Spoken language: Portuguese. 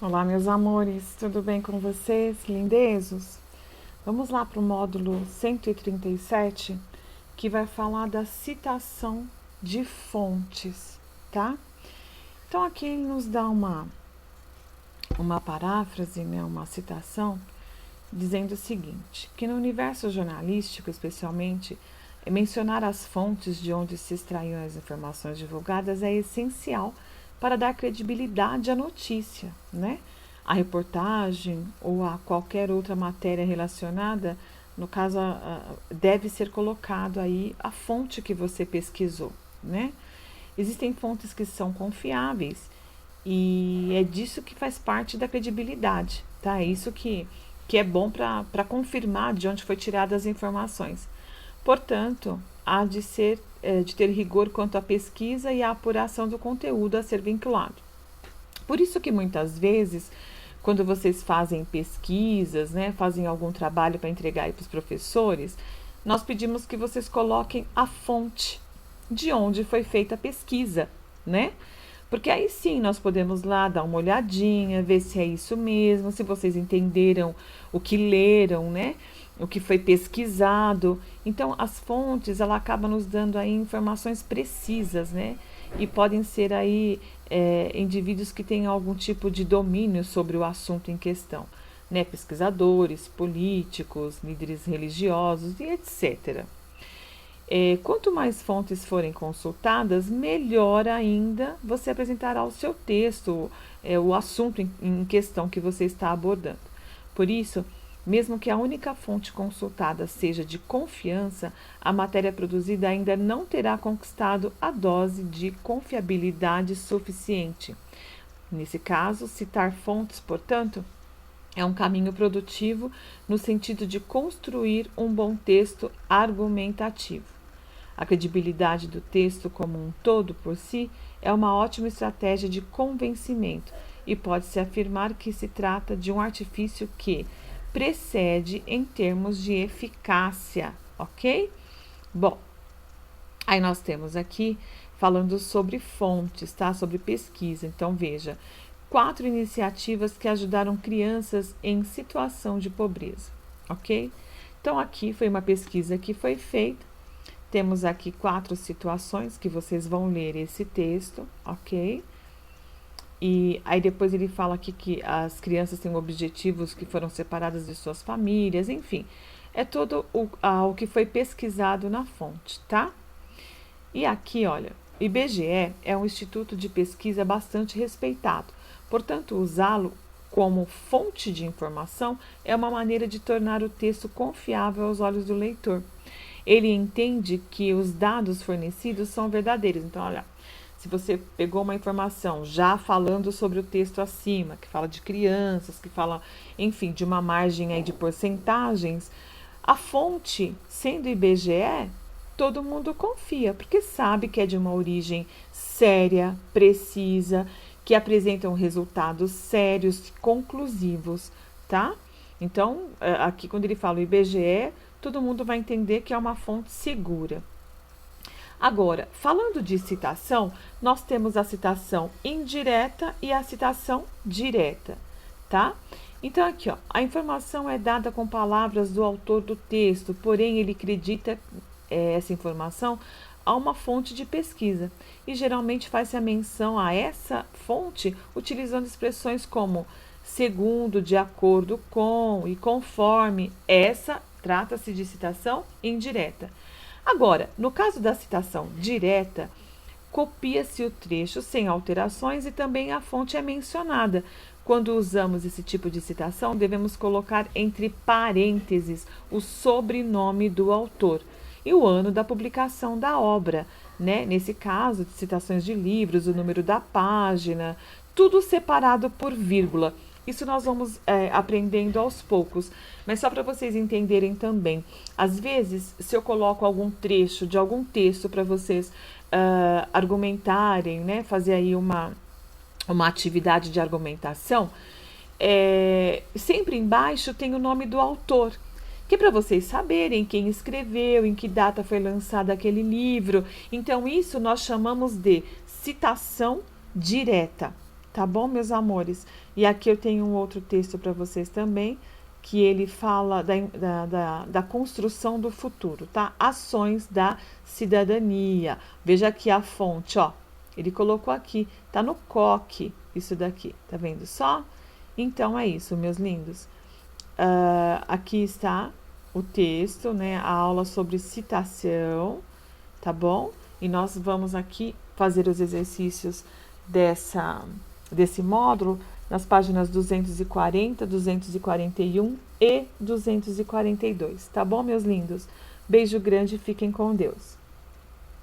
Olá, meus amores, tudo bem com vocês, lindezos? Vamos lá para o módulo 137, que vai falar da citação de fontes, tá? Então, aqui ele nos dá uma paráfrase, né, uma citação, dizendo o seguinte, que no universo jornalístico, especialmente, mencionar as fontes de onde se extraíam as informações divulgadas é essencial para dar credibilidade à notícia, né? A reportagem ou a qualquer outra matéria relacionada, no caso, deve ser colocado aí a fonte que você pesquisou, né? Existem fontes que são confiáveis e é disso que faz parte da credibilidade, tá? É isso que é bom para confirmar de onde foi tiradas as informações. Portanto, há de ter rigor quanto à pesquisa e à apuração do conteúdo a ser vinculado. Por isso que muitas vezes, quando vocês fazem pesquisas, né, fazem algum trabalho para entregar para os professores, nós pedimos que vocês coloquem a fonte de onde foi feita a pesquisa, né? Porque aí sim nós podemos lá dar uma olhadinha, ver se é isso mesmo, se vocês entenderam o que leram, né? O que foi pesquisado. Então, as fontes, ela acaba nos dando aí informações precisas, né? E podem ser aí indivíduos que têm algum tipo de domínio sobre o assunto em questão, né? Pesquisadores, políticos, líderes religiosos e etc. Quanto mais fontes forem consultadas, melhor ainda você apresentará o seu texto, o assunto em questão que você está abordando. Por isso, mesmo que a única fonte consultada seja de confiança, a matéria produzida ainda não terá conquistado a dose de confiabilidade suficiente. Nesse caso, citar fontes, portanto, é um caminho produtivo no sentido de construir um bom texto argumentativo. A credibilidade do texto como um todo por si é uma ótima estratégia de convencimento e pode-se afirmar que se trata de um artifício que precede em termos de eficácia, ok? Bom, aí nós temos aqui falando sobre fontes, tá? Sobre pesquisa. Então, veja, 4 iniciativas que ajudaram crianças em situação de pobreza, ok? Então, aqui foi uma pesquisa que foi feita. Temos aqui 4 situações que vocês vão ler esse texto, ok? E aí depois ele fala aqui que as crianças têm objetivos que foram separadas de suas famílias, enfim. É todo o que foi pesquisado na fonte, tá? E aqui, olha, o IBGE é um instituto de pesquisa bastante respeitado. Portanto, usá-lo como fonte de informação é uma maneira de tornar o texto confiável aos olhos do leitor. Ele entende que os dados fornecidos são verdadeiros. Então, olha, se você pegou uma informação já falando sobre o texto acima, que fala de crianças, que fala, enfim, de uma margem aí de porcentagens, a fonte, sendo IBGE, todo mundo confia, porque sabe que é de uma origem séria, precisa, que apresentam resultados sérios, conclusivos, tá? Então, aqui quando ele fala o IBGE, todo mundo vai entender que é uma fonte segura. Agora, falando de citação, nós temos a citação indireta e a citação direta, tá? Então, aqui, ó, a informação é dada com palavras do autor do texto, porém ele acredita essa informação a uma fonte de pesquisa e geralmente faz-se a menção a essa fonte utilizando expressões como segundo, de acordo com e conforme. Essa trata-se de citação indireta. Agora, no caso da citação direta, copia-se o trecho sem alterações e também a fonte é mencionada. Quando usamos esse tipo de citação, devemos colocar entre parênteses o sobrenome do autor e o ano da publicação da obra, né? Nesse caso, de citações de livros, o número da página, tudo separado por vírgula. Isso nós vamos aprendendo aos poucos, mas só para vocês entenderem também. Às vezes, se eu coloco algum trecho de algum texto para vocês argumentarem, né, fazer aí uma atividade de argumentação, sempre embaixo tem o nome do autor, que é para vocês saberem quem escreveu, em que data foi lançado aquele livro. Então, isso nós chamamos de citação direta, Tá bom, meus amores? E aqui eu tenho um outro texto para vocês também, que ele fala da construção do futuro, tá? Ações da cidadania. Veja aqui a fonte, ó. Ele colocou aqui, tá no coque, isso daqui, tá vendo só? Então é isso, meus lindos. Aqui está o texto, né? A aula sobre citação, tá bom? E nós vamos aqui fazer os exercícios desse módulo nas páginas 240, 241 e 242, tá bom, meus lindos? Beijo grande e fiquem com Deus.